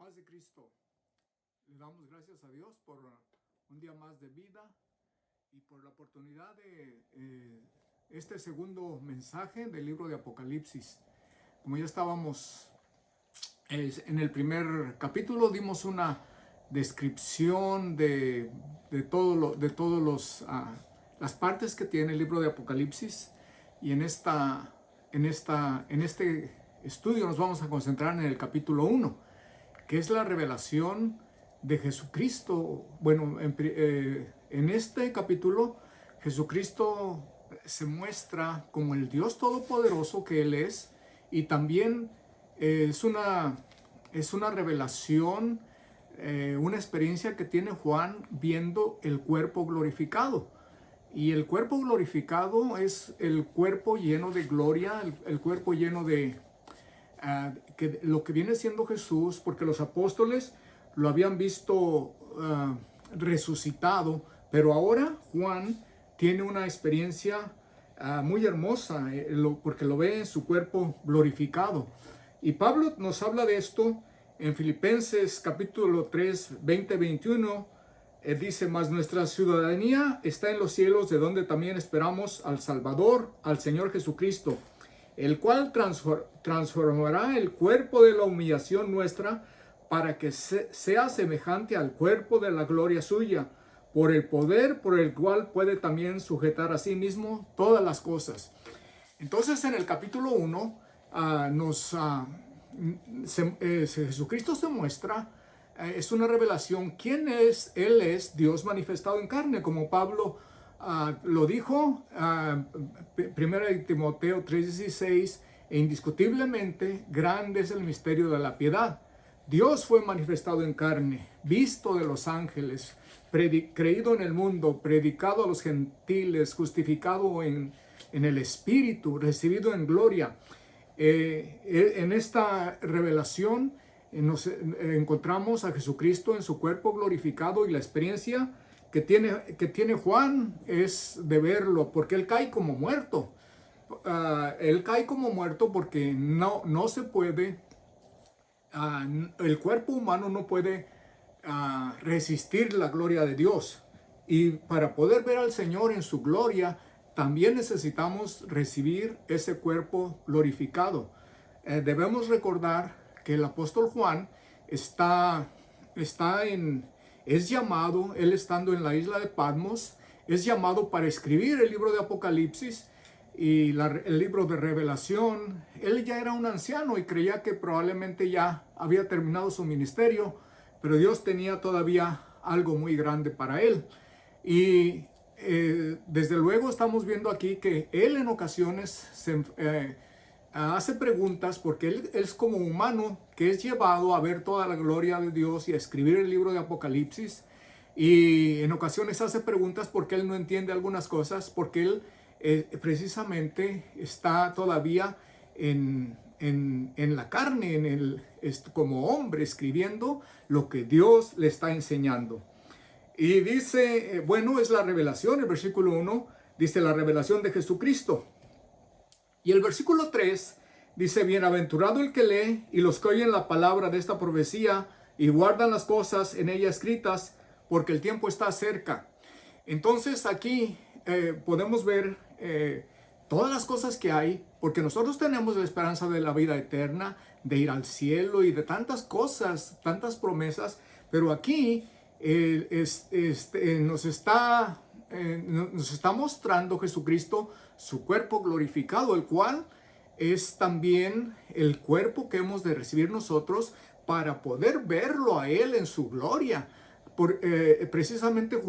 paz de Cristo. Le damos gracias a Dios por un día más de vida y por la oportunidad de este segundo mensaje del libro de Apocalipsis. Como ya estábamos en el primer capítulo, dimos una descripción de todas las partes que tiene el libro de Apocalipsis, y en este estudio nos vamos a concentrar en el capítulo 1, que es la revelación de Jesucristo. Bueno, en este capítulo Jesucristo se muestra como el Dios todopoderoso que Él es, y también es una revelación, una experiencia que tiene Juan viendo el cuerpo glorificado. Y el cuerpo glorificado es el cuerpo lleno de gloria, el cuerpo lleno de lo que viene siendo Jesús, porque los apóstoles lo habían visto resucitado, pero ahora Juan tiene una experiencia muy hermosa, porque lo ve en su cuerpo glorificado. Y Pablo nos habla de esto en Filipenses capítulo 3, 20-21. Dice: mas nuestra ciudadanía está en los cielos, de donde también esperamos al Salvador, al Señor Jesucristo, el cual transformará el cuerpo de la humillación nuestra para que sea semejante al cuerpo de la gloria suya, por el poder por el cual puede también sujetar a sí mismo todas las cosas. Entonces, en el capítulo 1 Jesucristo se muestra, es una revelación quién es. Él es Dios manifestado en carne, como Pablo lo dijo, 1 Timoteo 3:16, e indiscutiblemente grande es el misterio de la piedad. Dios fue manifestado en carne, visto de los ángeles, creído en el mundo, predicado a los gentiles, justificado en el Espíritu, recibido en gloria. En esta revelación nos encontramos a Jesucristo en su cuerpo glorificado, y la experiencia que tiene Juan es de verlo, porque él cae como muerto. Él cae como muerto porque no se puede, el cuerpo humano no puede resistir la gloria de Dios. Y para poder ver al Señor en su gloria, también necesitamos recibir ese cuerpo glorificado. Debemos recordar que el apóstol Juan es llamado, él estando en la isla de Patmos, es llamado para escribir el libro de Apocalipsis y el libro de Revelación. Él ya era un anciano y creía que probablemente ya había terminado su ministerio, pero Dios tenía todavía algo muy grande para él. Y desde luego estamos viendo aquí que él en ocasiones hace preguntas, porque él es como humano que es llevado a ver toda la gloria de Dios y a escribir el libro de Apocalipsis, y en ocasiones hace preguntas porque él no entiende algunas cosas, porque él precisamente está todavía en la carne, como hombre, escribiendo lo que Dios le está enseñando. Y dice, bueno, es la revelación. El versículo 1 dice la revelación de Jesucristo. Y el versículo 3 dice: bienaventurado el que lee y los que oyen la palabra de esta profecía y guardan las cosas en ella escritas, porque el tiempo está cerca. Entonces aquí podemos ver todas las cosas que hay, porque nosotros tenemos la esperanza de la vida eterna, de ir al cielo y de tantas cosas, tantas promesas. Pero aquí nos está mostrando Jesucristo su cuerpo glorificado, el cual es también el cuerpo que hemos de recibir nosotros para poder verlo a Él en su gloria. Precisamente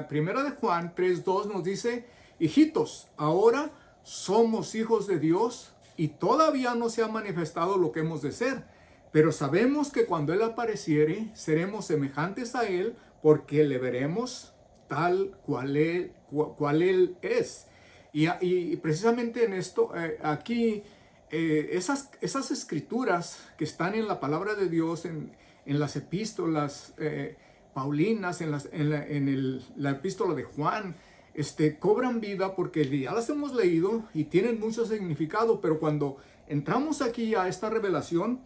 primera de Juan 3:2 nos dice: hijitos, ahora somos hijos de Dios, y todavía no se ha manifestado lo que hemos de ser, pero sabemos que cuando Él apareciere, seremos semejantes a Él, porque le veremos tal cual Él es. Y precisamente en esto, aquí, esas escrituras que están en la palabra de Dios, en las epístolas paulinas, en la epístola de Juan, cobran vida, porque ya las hemos leído y tienen mucho significado. Pero cuando entramos aquí a esta revelación,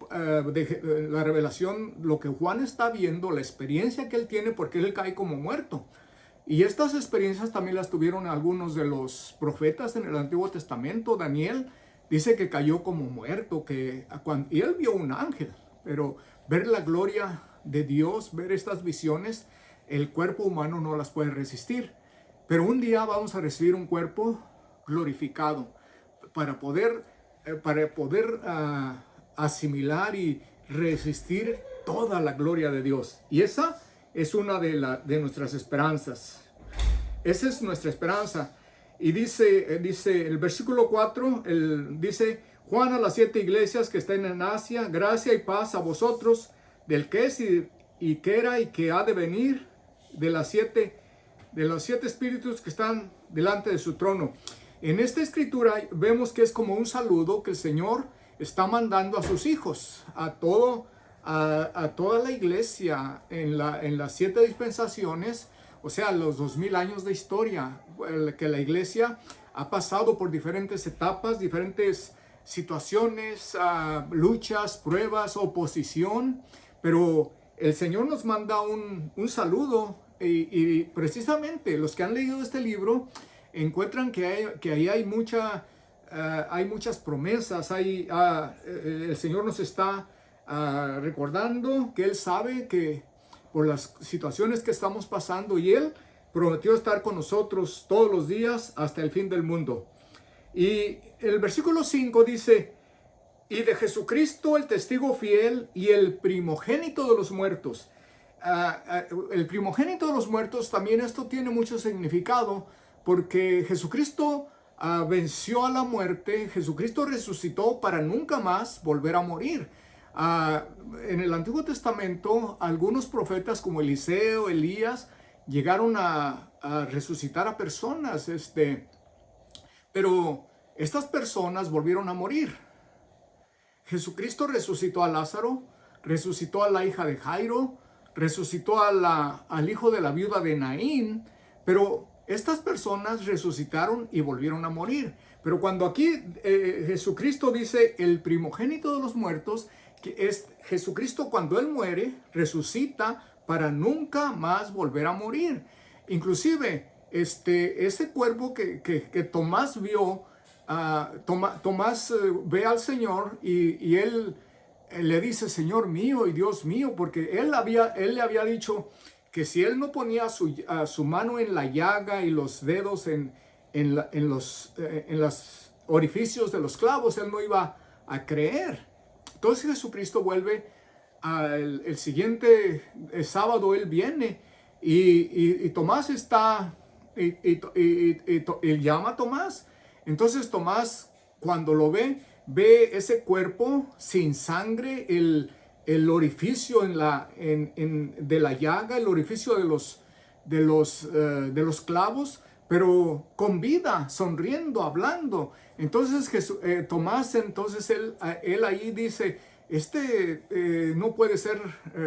la revelación, lo que Juan está viendo, la experiencia que él tiene, porque él cae como muerto. Y estas experiencias también las tuvieron algunos de los profetas en el Antiguo Testamento. Daniel dice que cayó como muerto, y él vio un ángel, pero ver la gloria de Dios, ver estas visiones, el cuerpo humano no las puede resistir. Pero un día vamos a recibir un cuerpo glorificado para poder asimilar y resistir toda la gloria de Dios. Y esa es una de nuestras esperanzas. Esa es nuestra esperanza. Y dice el versículo 4, dice: Juan a las 7 iglesias que están en Asia, gracia y paz a vosotros, del que es y que era y que ha de venir, de los 7 espíritus que están delante de su trono. En esta escritura vemos que es como un saludo que el Señor está mandando a sus hijos, a toda la iglesia en las 7 dispensaciones, o sea, los 2000 años de historia, que la iglesia ha pasado por diferentes etapas, diferentes situaciones, luchas, pruebas, oposición, pero el Señor nos manda un saludo, y precisamente los que han leído este libro encuentran que ahí hay muchas promesas. El Señor nos está recordando que Él sabe que por las situaciones que estamos pasando, y Él prometió estar con nosotros todos los días hasta el fin del mundo. Y el versículo 5 dice: y de Jesucristo el testigo fiel y el primogénito de los muertos. El primogénito de los muertos, también esto tiene mucho significado, porque Jesucristo venció a la muerte. Jesucristo resucitó para nunca más volver a morir. En el Antiguo Testamento, algunos profetas como Eliseo, Elías, llegaron a resucitar a personas, pero estas personas volvieron a morir. Jesucristo resucitó a Lázaro, resucitó a la hija de Jairo, resucitó al hijo de la viuda de Naín, pero estas personas resucitaron y volvieron a morir. Pero cuando aquí Jesucristo dice el primogénito de los muertos, que es Jesucristo, cuando Él muere, resucita para nunca más volver a morir. Inclusive, ese cuerpo que Tomás vio, Tomás ve al Señor y él le dice: Señor mío y Dios mío, porque él le había dicho que si él no ponía su mano en la llaga y los dedos en los orificios de los clavos, él no iba a creer. Entonces Jesucristo vuelve el siguiente sábado, él viene y Tomás está, él llama a Tomás. Entonces Tomás, cuando lo ve ese cuerpo sin sangre, el orificio de la llaga, el orificio de los clavos, pero con vida, sonriendo, hablando. Entonces Tomás, entonces él ahí dice: no puede ser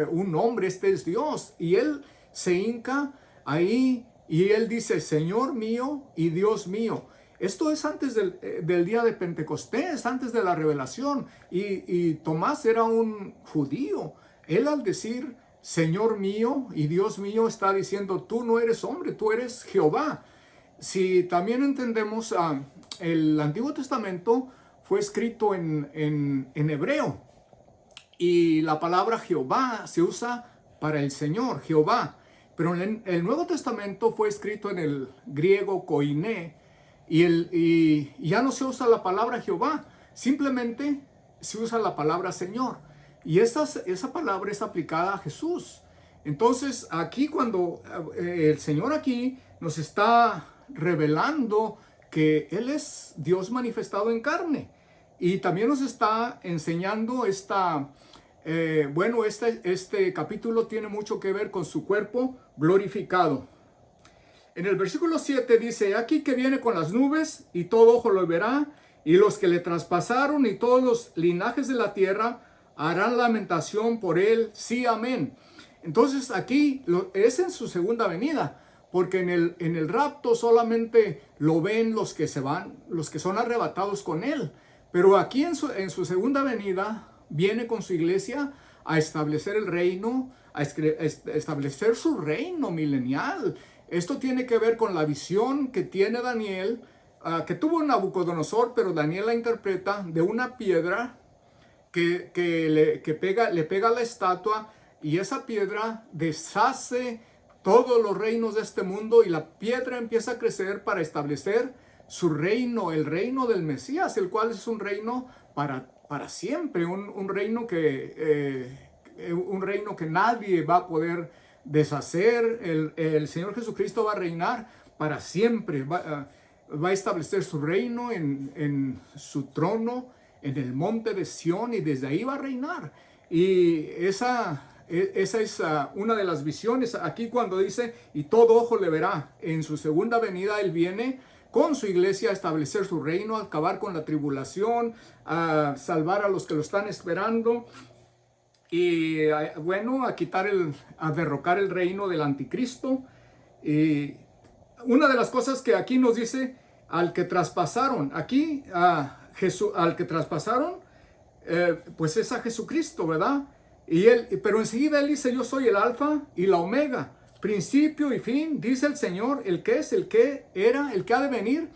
un hombre, este es Dios. Y él se hinca ahí y él dice: Señor mío y Dios mío. Esto es antes del día de Pentecostés, antes de la revelación. Y Tomás era un judío. Él, al decir Señor mío y Dios mío, está diciendo: tú no eres hombre, tú eres Jehová. Si también entendemos, el Antiguo Testamento fue escrito en hebreo. Y la palabra Jehová se usa para el Señor, Jehová. Pero el Nuevo Testamento fue escrito en el griego koiné. Y ya no se usa la palabra Jehová, simplemente se usa la palabra Señor. Y esa palabra es aplicada a Jesús. Entonces aquí, cuando el Señor aquí nos está revelando que Él es Dios manifestado en carne, y también nos está enseñando este capítulo tiene mucho que ver con su cuerpo glorificado. En el versículo 7 dice: aquí que viene con las nubes, y todo ojo lo verá, y los que le traspasaron y todos los linajes de la tierra harán lamentación por él. Sí, amén. Entonces aquí es en su segunda venida, porque en el rapto solamente lo ven los que se van, los que son arrebatados con él. Pero aquí en su segunda venida viene con su iglesia a establecer el reino, a establecer su reino milenial. Esto tiene que ver con la visión que tiene Daniel, que tuvo Nabucodonosor, pero Daniel la interpreta de una piedra le pega a la estatua, y esa piedra deshace todos los reinos de este mundo, y la piedra empieza a crecer para establecer su reino, el reino del Mesías, el cual es un reino para siempre, un reino que nadie va a poder deshacer. El Señor Jesucristo va a reinar para siempre, va a establecer su reino en su trono, en el monte de Sión, y desde ahí va a reinar. Y esa es una de las visiones. Aquí cuando dice, y todo ojo le verá, en su segunda venida Él viene con su iglesia a establecer su reino, a acabar con la tribulación, a salvar a los que lo están esperando, y bueno, a derrocar el reino del anticristo. Y una de las cosas que aquí nos dice, al que traspasaron, aquí al que traspasaron, pues es a Jesucristo, ¿verdad? Pero enseguida Él dice, yo soy el alfa y la omega, principio y fin, dice el Señor, el que es, el que era, el que ha de venir,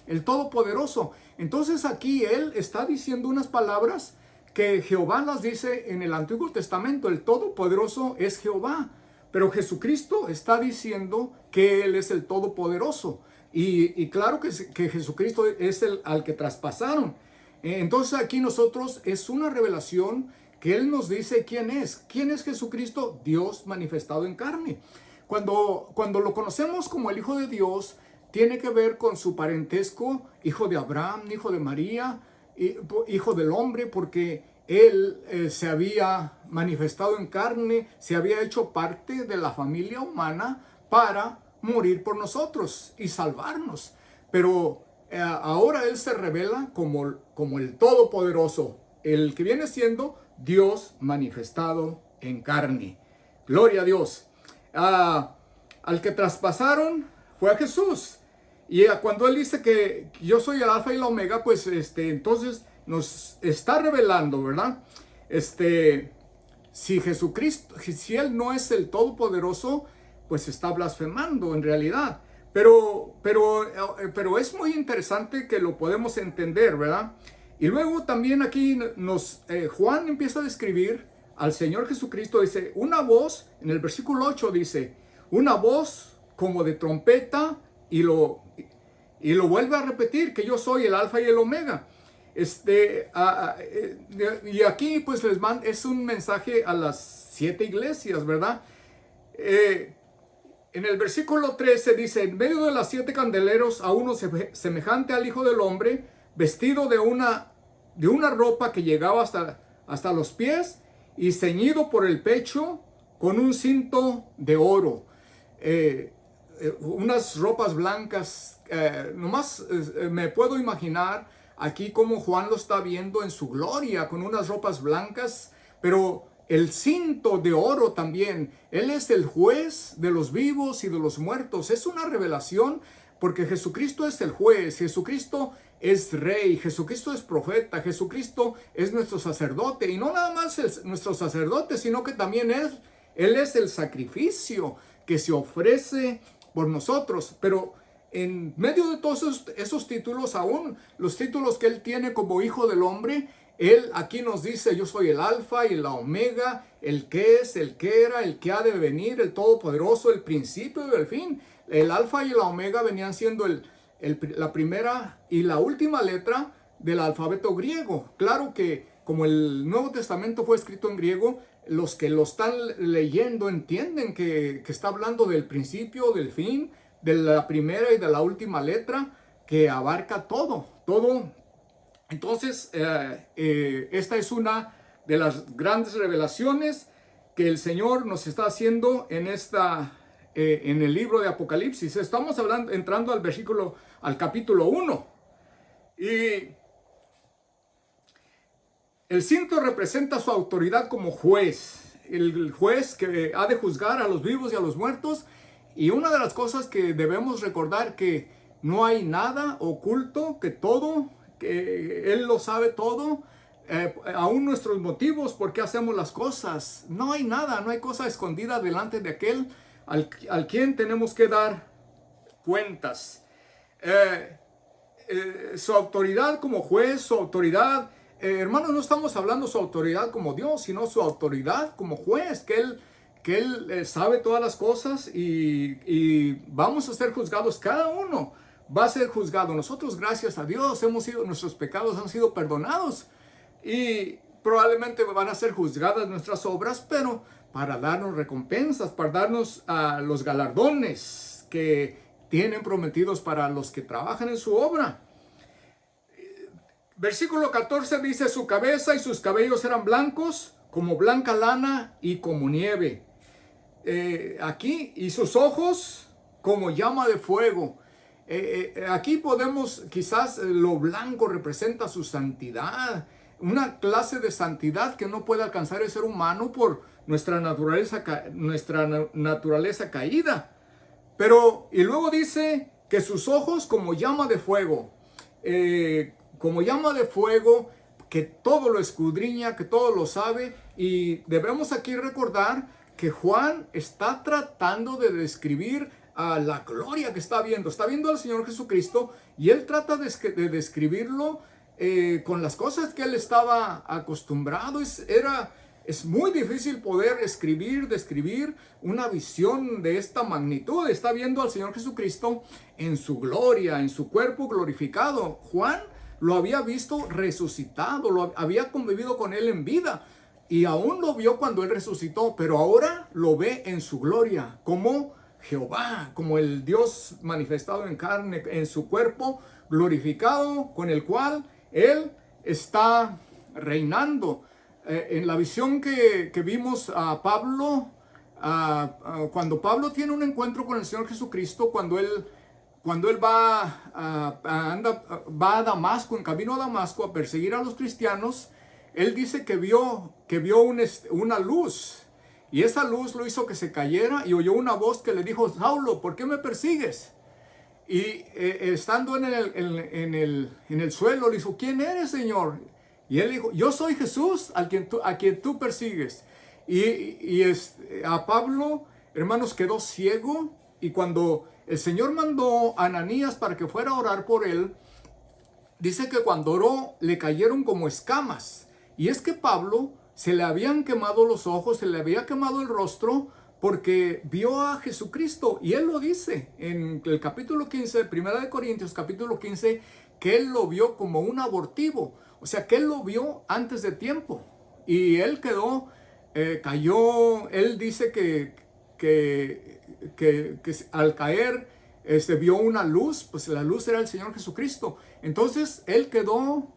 el Todopoderoso. Entonces aquí Él está diciendo unas palabras que Jehová las dice en el Antiguo Testamento. El Todopoderoso es Jehová, pero Jesucristo está diciendo que Él es el Todopoderoso. Y claro que Jesucristo es el al que traspasaron. Entonces aquí nosotros es una revelación que Él nos dice quién es. ¿Quién es Jesucristo? Dios manifestado en carne. Cuando lo conocemos como el Hijo de Dios, tiene que ver con su parentesco, hijo de Abraham, hijo de María, hijo del hombre, porque Él se había manifestado en carne, se había hecho parte de la familia humana para morir por nosotros y salvarnos. Pero ahora Él se revela como el Todopoderoso, el que viene siendo Dios manifestado en carne. Gloria a Dios. Al que traspasaron fue a Jesús. Y cuando Él dice que yo soy el alfa y la omega, pues entonces nos está revelando, ¿verdad? Si Jesucristo, si Él no es el Todopoderoso, pues está blasfemando en realidad. Pero es muy interesante que lo podemos entender, ¿verdad? Y luego también aquí Juan empieza a describir al Señor Jesucristo. Dice, una voz, en el versículo 8 dice, una voz como de trompeta, y lo vuelve a repetir, que yo soy el alfa y el omega. Y aquí pues es un mensaje a las 7 iglesias, ¿verdad? En el versículo 13 dice, en medio de las 7 candeleros a uno semejante al Hijo del Hombre, vestido de una ropa que llegaba hasta los pies, y ceñido por el pecho con un cinto de oro. Unas ropas blancas, nomás me puedo imaginar aquí como Juan lo está viendo en su gloria, con unas ropas blancas, pero el cinto de oro también. Él es el juez de los vivos y de los muertos. Es una revelación, porque Jesucristo es el juez, Jesucristo es rey, Jesucristo es profeta, Jesucristo es nuestro sacerdote, y no nada más nuestro sacerdote, sino que también Él es el sacrificio que se ofrece por nosotros. Pero en medio de todos esos títulos, aún los títulos que Él tiene como Hijo del Hombre, Él aquí nos dice, yo soy el alfa y la omega, el que es, el que era, el que ha de venir, el todopoderoso, el principio y el fin. El alfa y la omega venían siendo la primera y la última letra del alfabeto griego. Claro que como el Nuevo Testamento fue escrito en griego, los que lo están leyendo entienden que está hablando del principio, del fin, de la primera y de la última letra, que abarca todo. Entonces, esta es una de las grandes revelaciones que el Señor nos está haciendo en el libro de Apocalipsis. Estamos entrando al capítulo 1. Y el cinto representa su autoridad como juez. El juez que ha de juzgar a los vivos y a los muertos. Y una de las cosas que debemos recordar, que no hay nada oculto, que todo que Él lo sabe todo, aún nuestros motivos, por qué hacemos las cosas. No hay nada, no hay cosa escondida delante de aquel al quien tenemos que dar cuentas. Su autoridad como juez, su autoridad, hermanos, no estamos hablando de su autoridad como Dios, sino su autoridad como juez, que Él sabe todas las cosas y vamos a ser juzgados. Cada uno va a ser juzgado. Nosotros, gracias a Dios, nuestros pecados han sido perdonados y probablemente van a ser juzgadas nuestras obras, pero para darnos recompensas, para darnos los galardones que tienen prometidos para los que trabajan en su obra. Versículo 14 dice: su cabeza y sus cabellos eran blancos como blanca lana y como nieve. Aquí, y sus ojos como llama de fuego. Aquí podemos, quizás lo blanco representa su santidad, una clase de santidad que no puede alcanzar el ser humano por nuestra naturaleza caída. Pero, y luego dice que sus ojos como llama de fuego, que todo lo escudriña, que todo lo sabe. Y debemos aquí recordar que Juan está tratando de describir la gloria que está viendo al Señor Jesucristo, y él trata de describirlo con las cosas que él estaba acostumbrado. Es muy difícil poder describir una visión de esta magnitud. Está viendo al Señor Jesucristo en su gloria, en su cuerpo glorificado. Juan lo había visto resucitado, lo había convivido con él en vida y aún lo vio cuando él resucitó, pero ahora lo ve en su gloria como Jehová, como el Dios manifestado en carne, en su cuerpo glorificado, con el cual él está reinando. En la visión que vimos a Pablo, cuando Pablo tiene un encuentro con el Señor Jesucristo, cuando él va a Damasco, en camino a Damasco, a perseguir a los cristianos, él dice que vio una luz, y esa luz lo hizo que se cayera y oyó una voz que le dijo: Saulo, ¿por qué me persigues? Y estando en el suelo, le dijo: ¿quién eres, Señor? Y él dijo: yo soy Jesús a quien tú persigues. A Pablo, hermanos, quedó ciego, y cuando el Señor mandó a Ananías para que fuera a orar por él, dice que cuando oró le cayeron como escamas. Y es que Pablo se le habían quemado los ojos, se le había quemado el rostro, porque vio a Jesucristo. Y él lo dice en el capítulo 15, Primera de Corintios, capítulo 15, que él lo vio como un abortivo. O sea, que él lo vio antes de tiempo. Y él cayó, él dice que al caer vio una luz, pues la luz era el Señor Jesucristo. Entonces él quedó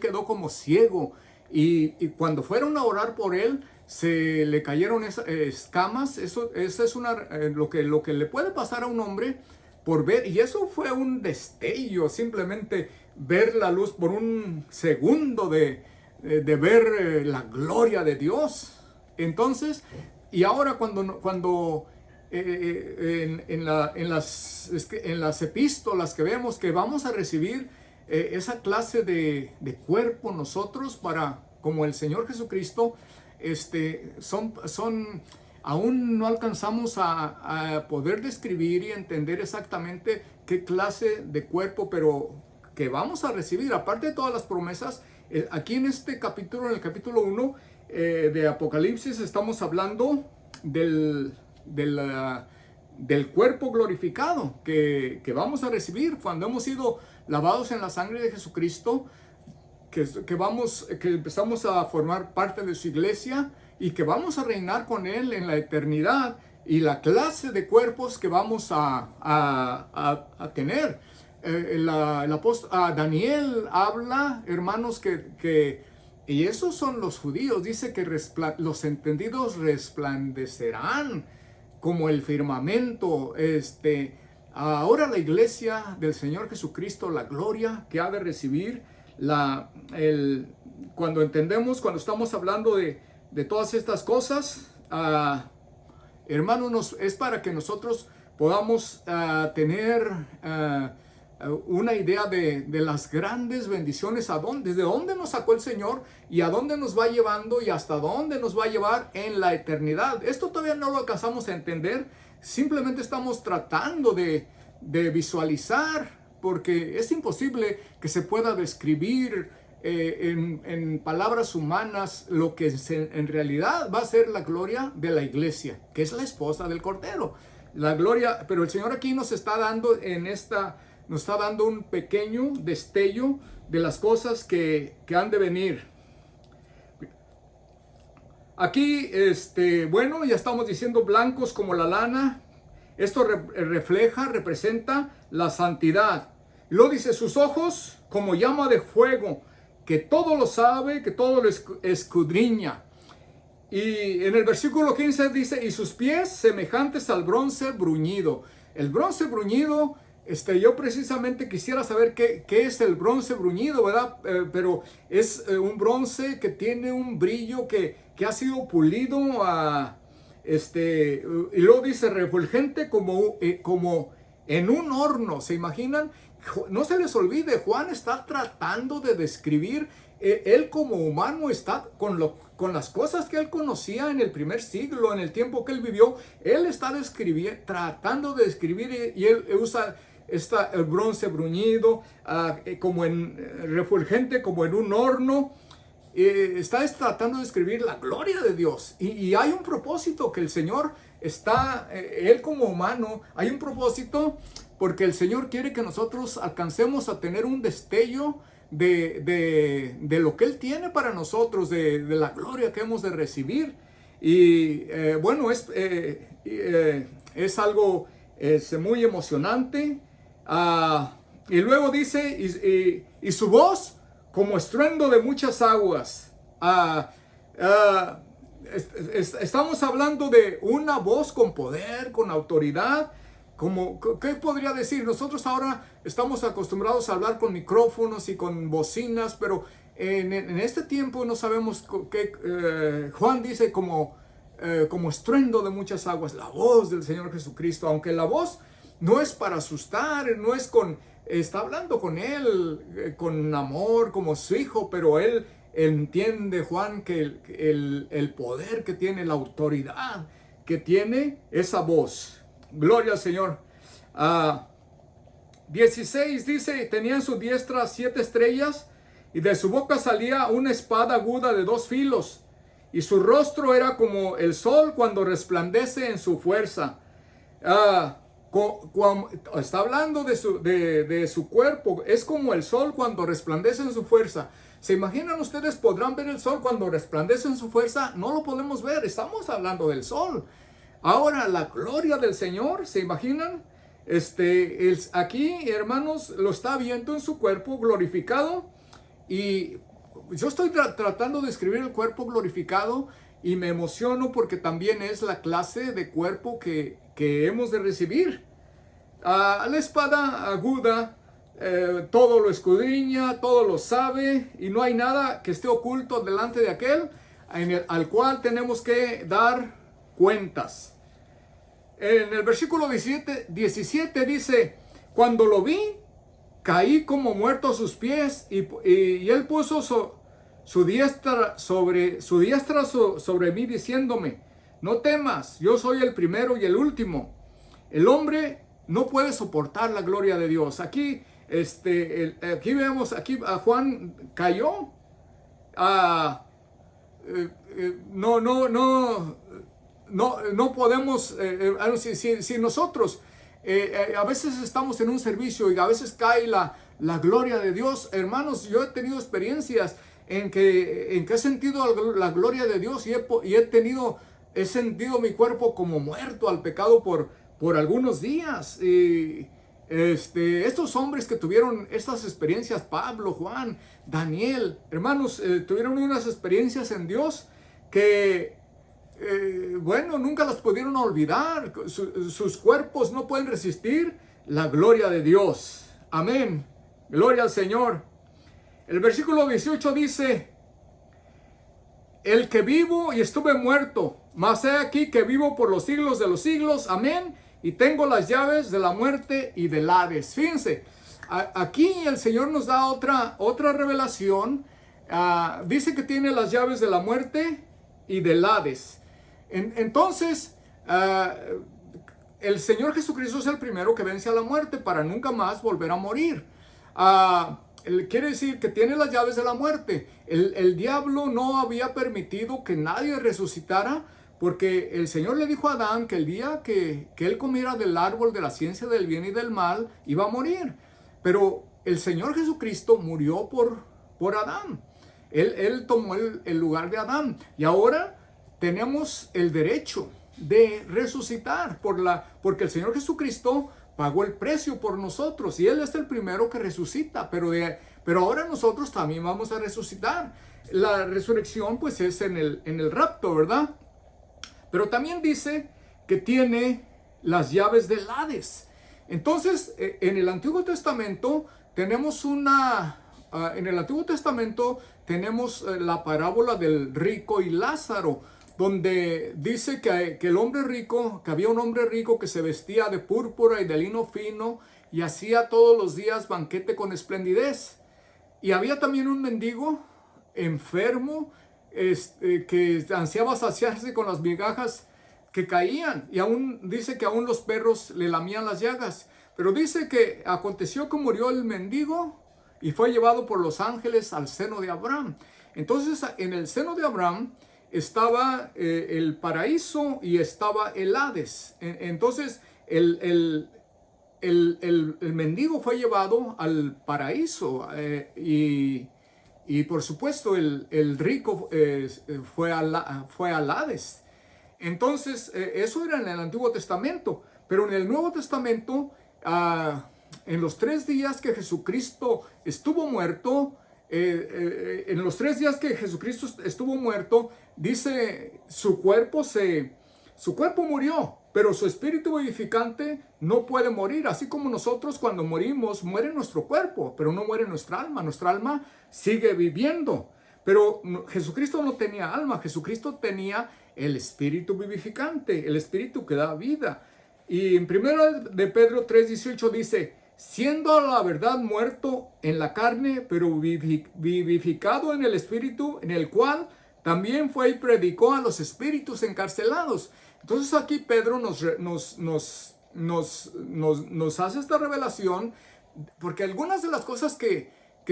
quedó como ciego, y cuando fueron a orar por él se le cayeron escamas. Eso es lo que le puede pasar a un hombre por ver, y eso fue un destello, simplemente ver la luz por un segundo de ver la gloria de Dios. Entonces, y ahora cuando en las epístolas que vemos que vamos a recibir esa clase de cuerpo nosotros, como el Señor Jesucristo, aún no alcanzamos a poder describir y entender exactamente qué clase de cuerpo, pero que vamos a recibir, aparte de todas las promesas. Aquí en este capítulo, en el capítulo 1 de Apocalipsis, estamos hablando del cuerpo glorificado que vamos a recibir cuando hemos sido lavados en la sangre de Jesucristo, que empezamos a formar parte de su iglesia y que vamos a reinar con Él en la eternidad, y la clase de cuerpos que vamos a tener. El apóstol Daniel habla, hermanos, y esos son los judíos, dice que los entendidos resplandecerán como el firmamento. Ahora la iglesia del Señor Jesucristo, la gloria que ha de recibir, cuando estamos hablando de todas estas cosas, hermanos, es para que nosotros podamos tener una idea de las grandes bendiciones, desde dónde nos sacó el Señor y a dónde nos va llevando y hasta dónde nos va a llevar en la eternidad. Esto todavía no lo alcanzamos a entender, simplemente estamos tratando de visualizar, porque es imposible que se pueda describir en palabras humanas lo que en realidad va a ser la gloria de la iglesia, que es la esposa del Cordero. La gloria, pero el Señor aquí nos está dando nos está dando un pequeño destello de las cosas que han de venir. Aquí, bueno, ya estamos diciendo blancos como la lana. Esto representa la santidad. Y luego dice, sus ojos como llama de fuego, que todo lo sabe, que todo lo escudriña. Y en el versículo 15 dice, y sus pies semejantes al bronce bruñido. El bronce bruñido, yo precisamente quisiera saber qué es el bronce bruñido, ¿verdad? Pero es un bronce que tiene un brillo que ha sido pulido y luego dice refulgente como en un horno. ¿Se imaginan? No se les olvide, Juan está tratando de describir, él como humano está con las cosas que él conocía en el primer siglo, en el tiempo que él vivió. Él está tratando de describir, y él usa el bronce bruñido, como refulgente, como en un horno. Está tratando de describir la gloria de Dios, y hay un propósito que el Señor él como humano, hay un propósito, porque el Señor quiere que nosotros alcancemos a tener un destello de lo que Él tiene para nosotros, de la gloria que hemos de recibir. Y bueno, es algo muy emocionante. Y luego dice, y su voz como estruendo de muchas aguas. Estamos hablando de una voz con poder, con autoridad. ¿Qué podría decir? Nosotros ahora estamos acostumbrados a hablar con micrófonos y con bocinas, pero en este tiempo no sabemos qué. Juan dice como estruendo de muchas aguas, la voz del Señor Jesucristo, aunque la voz no es para asustar, no es está hablando con Él con amor, como su hijo, pero Él entiende, Juan, que el poder que tiene, la autoridad que tiene esa voz. Gloria al Señor. 16 dice, tenía en su diestra 7 estrellas, y de su boca salía una espada aguda de 2 filos, y su rostro era como el sol cuando resplandece en su fuerza. Está hablando de su cuerpo, es como el sol cuando resplandece en su fuerza. ¿Se imaginan ustedes? ¿Podrán ver el sol cuando resplandece en su fuerza? No lo podemos ver, estamos hablando del sol. Ahora, la gloria del Señor, ¿se imaginan? Aquí, hermanos, lo está viendo en su cuerpo glorificado. Y yo estoy tratando de describir el cuerpo glorificado, y me emociono porque también es la clase de cuerpo que hemos de recibir. La espada aguda, todo lo escudriña, todo lo sabe, y no hay nada que esté oculto delante de aquel al cual tenemos que dar cuentas. En el versículo 17 dice, cuando lo vi, caí como muerto a sus pies, y él puso su diestra sobre mí, diciéndome, no temas, yo soy el primero y el último. El hombre no puede soportar la gloria de Dios. Aquí vemos, a Juan cayó. No podemos, si nosotros a veces estamos en un servicio y a veces cae la gloria de Dios, hermanos, yo he tenido experiencias en que he sentido la gloria de Dios, y he sentido mi cuerpo como muerto al pecado por algunos días. Estos hombres que tuvieron estas experiencias, Pablo, Juan, Daniel, hermanos, tuvieron unas experiencias en Dios que bueno, nunca las pudieron olvidar. Sus cuerpos no pueden resistir la gloria de Dios. Amén. Gloria al Señor. El versículo 18 dice, el que vivo y estuve muerto, mas he aquí que vivo por los siglos de los siglos. Amén. Y tengo las llaves de la muerte y del Hades. Fíjense, aquí el Señor nos da otra revelación. Dice que tiene las llaves de la muerte y del Hades. Entonces, el Señor Jesucristo es el primero que vence a la muerte para nunca más volver a morir. Quiere decir que tiene las llaves de la muerte. El diablo no había permitido que nadie resucitara, porque el Señor le dijo a Adán que el día que él comiera del árbol de la ciencia del bien y del mal, iba a morir. Pero el Señor Jesucristo murió por Adán. Él tomó el lugar de Adán. Y ahora tenemos el derecho de resucitar porque el Señor Jesucristo pagó el precio por nosotros y Él es el primero que resucita, pero ahora nosotros también vamos a resucitar. La resurrección pues es en el rapto, ¿verdad? Pero también dice que tiene las llaves del Hades. Entonces, en el Antiguo Testamento tenemos la parábola del rico y Lázaro, donde dice que había un hombre rico que se vestía de púrpura y de lino fino y hacía todos los días banquete con esplendidez. Y había también un mendigo enfermo que ansiaba saciarse con las migajas que caían, y dice que aún los perros le lamían las llagas. Pero dice que aconteció que murió el mendigo y fue llevado por los ángeles al seno de Abraham. Entonces, en el seno de Abraham estaba el paraíso y estaba el Hades. Entonces, el mendigo fue llevado al paraíso y por supuesto el rico fue al Hades. Entonces, eso era en el Antiguo Testamento. Pero en el Nuevo Testamento, en los 3 días que Jesucristo estuvo muerto, dice, su cuerpo murió, pero su espíritu vivificante no puede morir. Así como nosotros cuando morimos, muere nuestro cuerpo, pero no muere nuestra alma. Nuestra alma sigue viviendo. Pero Jesucristo no tenía alma, Jesucristo tenía el espíritu vivificante, el espíritu que da vida. Y en 1 de Pedro 3:18 dice, siendo a la verdad muerto en la carne, pero vivificado en el espíritu, en el cual también fue y predicó a los espíritus encarcelados. Entonces aquí Pedro nos hace esta revelación, porque algunas de las cosas que se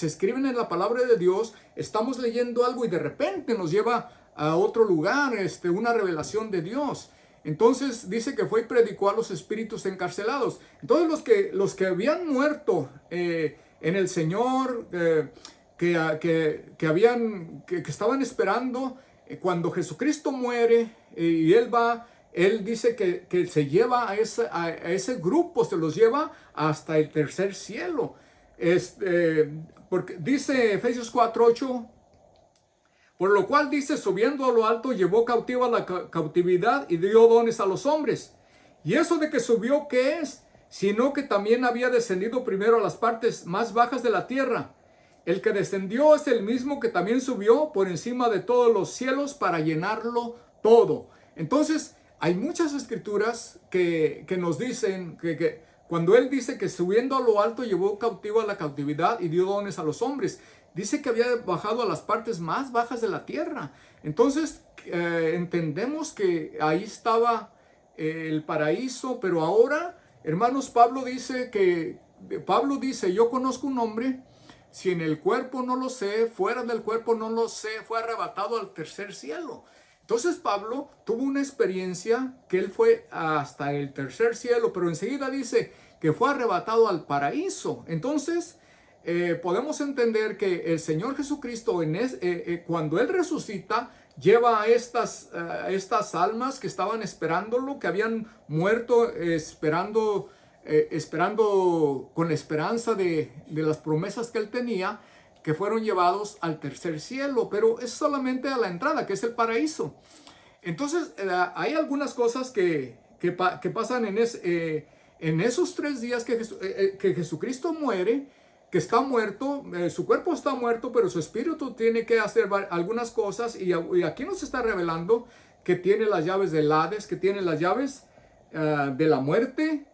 escriben en la palabra de Dios, estamos leyendo algo y de repente nos lleva a otro lugar, una revelación de Dios. Entonces dice que fue y predicó a los espíritus encarcelados. Entonces los que habían muerto en el Señor, que estaban esperando cuando Jesucristo muere y Él dice que se lleva a ese grupo, se los lleva hasta el tercer cielo. Porque dice Efesios 4:8, por lo cual dice, subiendo a lo alto, llevó cautiva la cautividad y dio dones a los hombres. Y eso de que subió, ¿qué es? Sino que también había descendido primero a las partes más bajas de la tierra. El que descendió es el mismo que también subió por encima de todos los cielos para llenarlo todo. Entonces, hay muchas escrituras que nos dicen que cuando Él dice que subiendo a lo alto llevó cautiva la cautividad y dio dones a los hombres, dice que había bajado a las partes más bajas de la tierra. Entonces, entendemos que ahí estaba el paraíso, pero ahora, hermanos, Pablo dice, yo conozco un hombre, si en el cuerpo no lo sé, fuera del cuerpo no lo sé, fue arrebatado al tercer cielo. Entonces Pablo tuvo una experiencia que él fue hasta el tercer cielo, pero enseguida dice que fue arrebatado al paraíso. Entonces podemos entender que el Señor Jesucristo, cuando Él resucita, lleva a estas almas que estaban esperándolo, que habían muerto esperando con la esperanza de las promesas que Él tenía, que fueron llevados al tercer cielo, pero es solamente a la entrada, que es el paraíso. Entonces, hay algunas cosas que pasan en esos 3 días que Jesucristo muere, que está muerto, su cuerpo está muerto, pero su espíritu tiene que hacer algunas cosas, y aquí nos está revelando que tiene las llaves del Hades, que tiene las llaves de la muerte.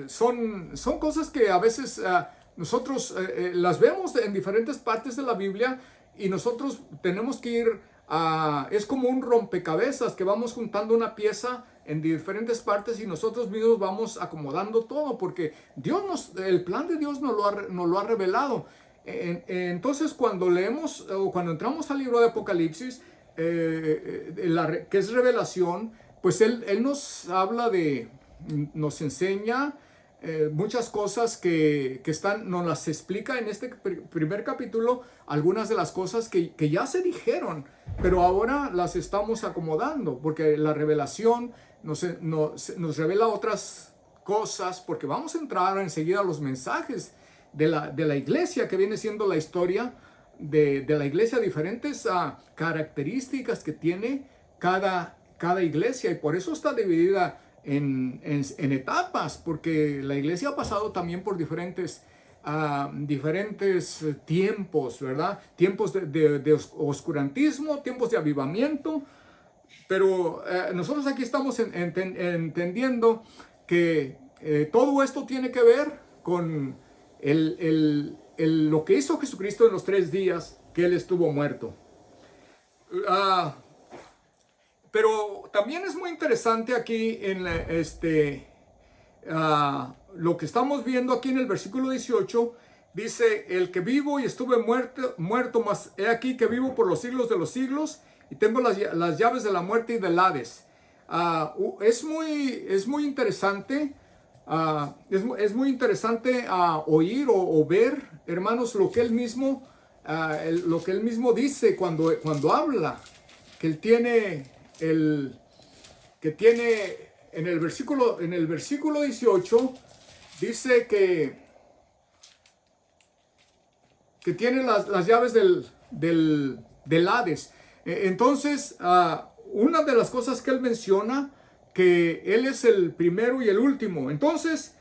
son cosas que a veces nosotros las vemos en diferentes partes de la Biblia y nosotros tenemos que ir es como un rompecabezas que vamos juntando una pieza en diferentes partes y nosotros mismos vamos acomodando todo porque el plan de Dios nos lo ha revelado. Entonces cuando leemos o cuando entramos al libro de Apocalipsis, que es revelación, pues él nos habla nos enseña muchas cosas que nos las explica en este primer capítulo, algunas de las cosas que ya se dijeron, pero ahora las estamos acomodando, porque la revelación nos revela otras cosas, porque vamos a entrar enseguida a los mensajes de la iglesia, que viene siendo la historia de la iglesia, diferentes características que tiene cada iglesia, y por eso está dividida en etapas, porque la iglesia ha pasado también por diferentes tiempos, ¿verdad? Tiempos de oscurantismo, tiempos de avivamiento, pero nosotros aquí estamos entendiendo que todo esto tiene que ver con lo que hizo Jesucristo en los 3 días que Él estuvo muerto. Pero también es muy interesante aquí lo que estamos viendo aquí en el versículo 18. Dice: el que vivo y estuve muerto, mas he aquí que vivo por los siglos de los siglos y tengo las llaves de la muerte y del Hades. Es muy interesante. Es muy interesante oír o ver, hermanos, lo que él mismo dice cuando habla, que él tiene en el versículo 18 dice que tiene las llaves del Hades. Entonces, una de las cosas que él menciona, que él es el primero y el último. Entonces,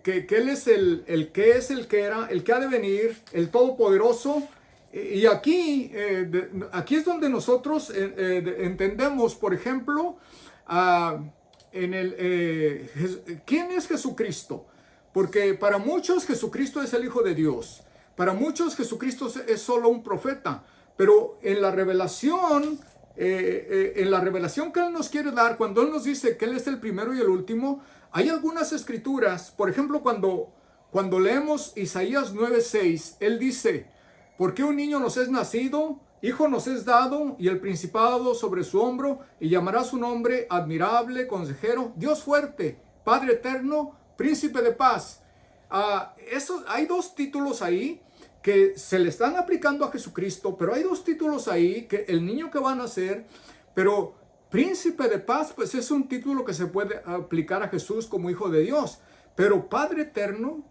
que él es el que era, el que ha de venir, el todopoderoso. Y aquí es donde nosotros entendemos, por ejemplo, ¿quién es Jesucristo? Porque para muchos Jesucristo es el Hijo de Dios. Para muchos Jesucristo es solo un profeta. Pero en la revelación que Él nos quiere dar, cuando Él nos dice que Él es el primero y el último, hay algunas escrituras. Por ejemplo, cuando leemos Isaías 9:6, Él dice: porque un niño nos es nacido, hijo nos es dado, y el principado sobre su hombro, y llamará su nombre admirable, consejero, Dios fuerte, Padre eterno, príncipe de paz. Hay 2 títulos ahí que se le están aplicando a Jesucristo, pero hay 2 títulos ahí, que el niño que va a nacer, pero príncipe de paz, pues es un título que se puede aplicar a Jesús como hijo de Dios, pero Padre eterno,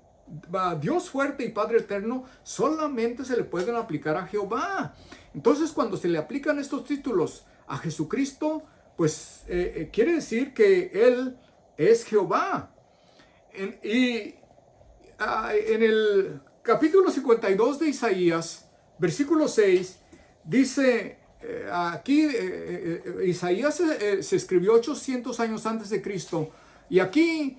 Dios fuerte y Padre eterno solamente se le pueden aplicar a Jehová. Entonces, cuando se le aplican estos títulos a Jesucristo, pues quiere decir que Él es Jehová. En el capítulo 52 de Isaías, versículo 6, dice aquí, Isaías se escribió 800 años antes de Cristo, y aquí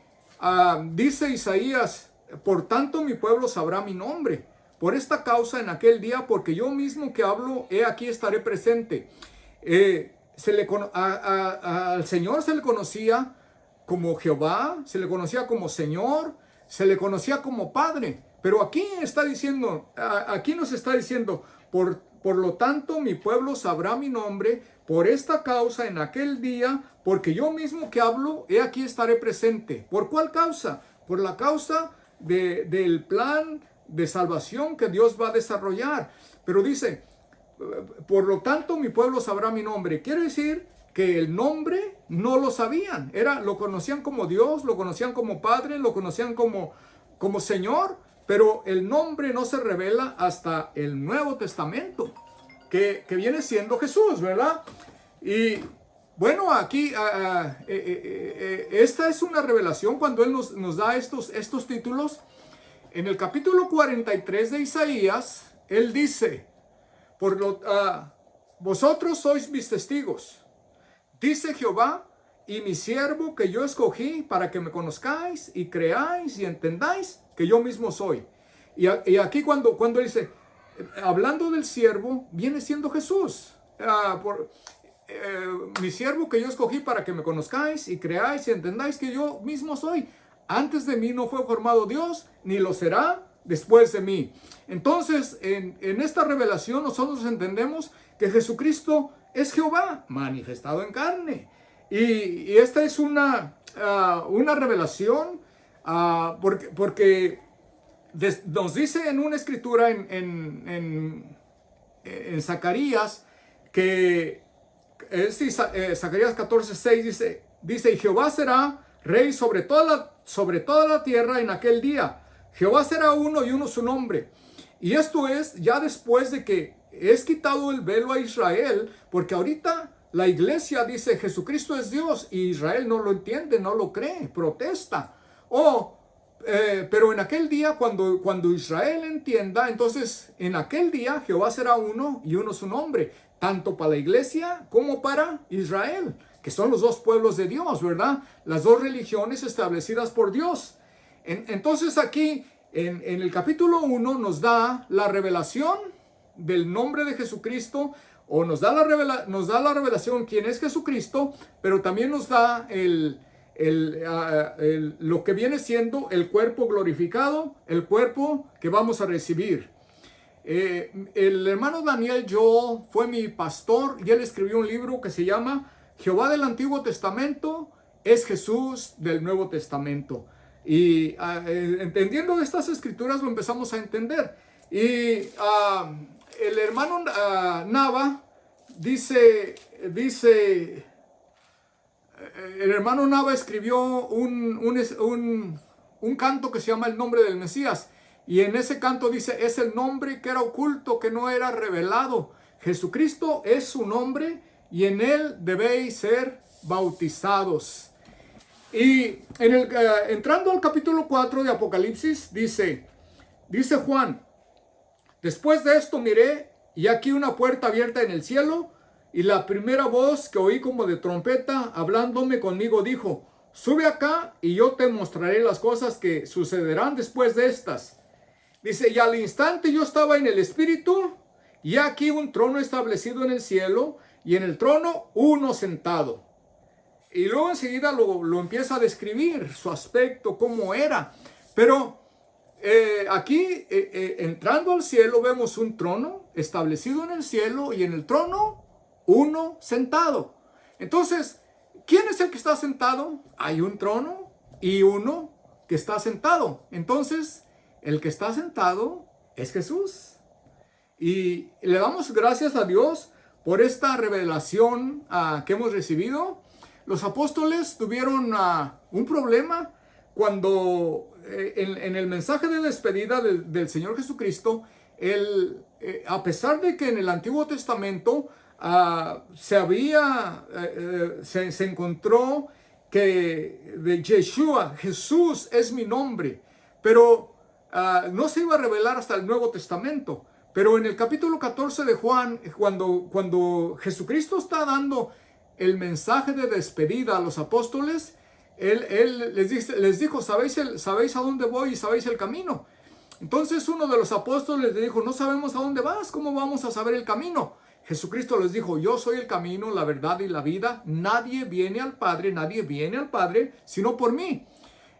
dice Isaías: por tanto mi pueblo sabrá mi nombre, por esta causa en aquel día, porque yo mismo que hablo, he aquí estaré presente. Al Señor se le conocía como Jehová, se le conocía como Señor, se le conocía como Padre, pero aquí nos está diciendo, por lo tanto mi pueblo sabrá mi nombre, por esta causa en aquel día, porque yo mismo que hablo, he aquí estaré presente. ¿Por cuál causa? Por la causa del plan de salvación que Dios va a desarrollar. Pero dice: por lo tanto mi pueblo sabrá mi nombre. Quiere decir que el nombre no lo sabían. Lo conocían como Dios, lo conocían como Padre, lo conocían como Señor, pero el nombre no se revela hasta el Nuevo Testamento, que viene siendo Jesús, ¿verdad? Y bueno, aquí esta es una revelación cuando Él nos da estos títulos. En el capítulo 43 de Isaías, Él dice: vosotros sois mis testigos, dice Jehová, y mi siervo que yo escogí para que me conozcáis y creáis y entendáis que yo mismo soy. Y aquí cuando dice, hablando del siervo, viene siendo Jesús. Mi siervo que yo escogí para que me conozcáis y creáis y entendáis que yo mismo soy. Antes de mí no fue formado Dios, ni lo será después de mí. Entonces, en esta revelación nosotros entendemos que Jesucristo es Jehová manifestado en carne. Y esta es una revelación porque nos dice en una escritura en Zacarías, que es Zacarías 14:6 dice, y Jehová será rey sobre toda la tierra en aquel día. Jehová será uno y uno su nombre. Y esto es ya después de que es quitado el velo a Israel, porque ahorita la iglesia dice Jesucristo es Dios y Israel no lo entiende, no lo cree, protesta. Pero en aquel día cuando Israel entienda, entonces en aquel día Jehová será uno y uno su nombre, tanto para la iglesia como para Israel, que son los dos pueblos de Dios, ¿verdad? Las dos religiones establecidas por Dios. Entonces aquí en el capítulo 1 nos da la revelación del nombre de Jesucristo, o nos da la revelación quién es Jesucristo, pero también nos da lo que viene siendo el cuerpo glorificado, el cuerpo que vamos a recibir. El hermano Daniel Joel fue mi pastor y él escribió un libro que se llama Jehová del Antiguo Testamento es Jesús del Nuevo Testamento. Y entendiendo estas escrituras lo empezamos a entender. Y el hermano Nava dice, el hermano Nava escribió un canto que se llama El Nombre del Mesías. Y en ese canto dice, es el nombre que era oculto, que no era revelado. Jesucristo es su nombre y en él debéis ser bautizados. Y entrando al capítulo 4 de Apocalipsis, dice Juan, después de esto miré, y aquí una puerta abierta en el cielo, y la primera voz que oí como de trompeta, hablándome conmigo, dijo, sube acá, y yo te mostraré las cosas que sucederán después de estas. Dice, y al instante yo estaba en el Espíritu, y aquí un trono establecido en el cielo, y en el trono uno sentado. Y luego enseguida lo empieza a describir, su aspecto, cómo era. Pero aquí, entrando al cielo, vemos un trono establecido en el cielo, y en el trono uno sentado. Entonces, ¿quién es el que está sentado? Hay un trono y uno que está sentado. Entonces, el que está sentado es Jesús. Y le damos gracias a Dios por esta revelación que hemos recibido. Los apóstoles tuvieron un problema cuando en el mensaje de despedida del Señor Jesucristo, a pesar de que en el Antiguo Testamento se encontró que de Yeshua, Jesús es mi nombre, pero no se iba a revelar hasta el Nuevo Testamento. Pero en el capítulo 14 de Juan, cuando Jesucristo está dando el mensaje de despedida a los apóstoles, él les dijo, ¿sabéis a dónde voy y sabéis el camino? Entonces uno de los apóstoles le dijo, no sabemos a dónde vas, ¿cómo vamos a saber el camino? Jesucristo les dijo, yo soy el camino, la verdad y la vida. Nadie viene al Padre sino por mí.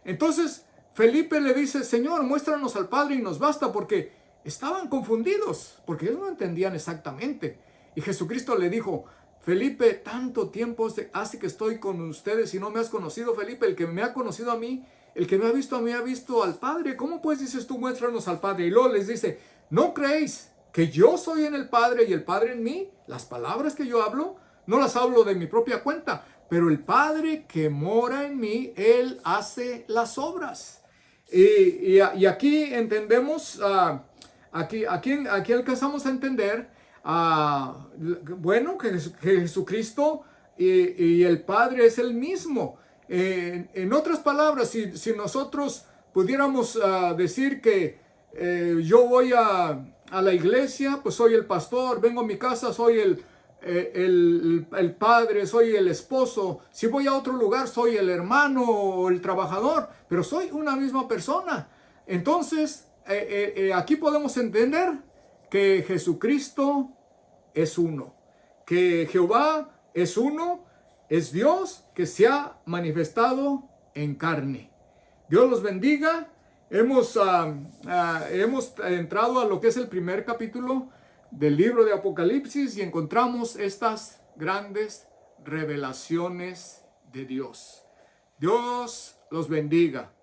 Entonces Felipe le dice, Señor, muéstranos al Padre y nos basta, porque estaban confundidos, porque ellos no entendían exactamente. Y Jesucristo le dijo, Felipe, tanto tiempo hace que estoy con ustedes y no me has conocido. Felipe, el que me ha conocido a mí, el que me ha visto a mí, ha visto al Padre. ¿Cómo pues dices tú, muéstranos al Padre? Y luego les dice, ¿no creéis que yo soy en el Padre y el Padre en mí? Las palabras que yo hablo, no las hablo de mi propia cuenta, pero el Padre que mora en mí, Él hace las obras. Y aquí entendemos, aquí alcanzamos a entender, bueno, que Jesucristo y el Padre es el mismo. En otras palabras, si nosotros pudiéramos decir que yo voy a la iglesia, pues soy el pastor, vengo a mi casa, soy el padre, soy el esposo. Si voy a otro lugar, soy el hermano o el trabajador, pero soy una misma persona. Entonces, aquí podemos entender que Jesucristo es uno, que Jehová es uno, es Dios que se ha manifestado en carne. Dios los bendiga. Hemos entrado a lo que es el primer capítulo del libro de Apocalipsis y encontramos estas grandes revelaciones de Dios. Dios los bendiga.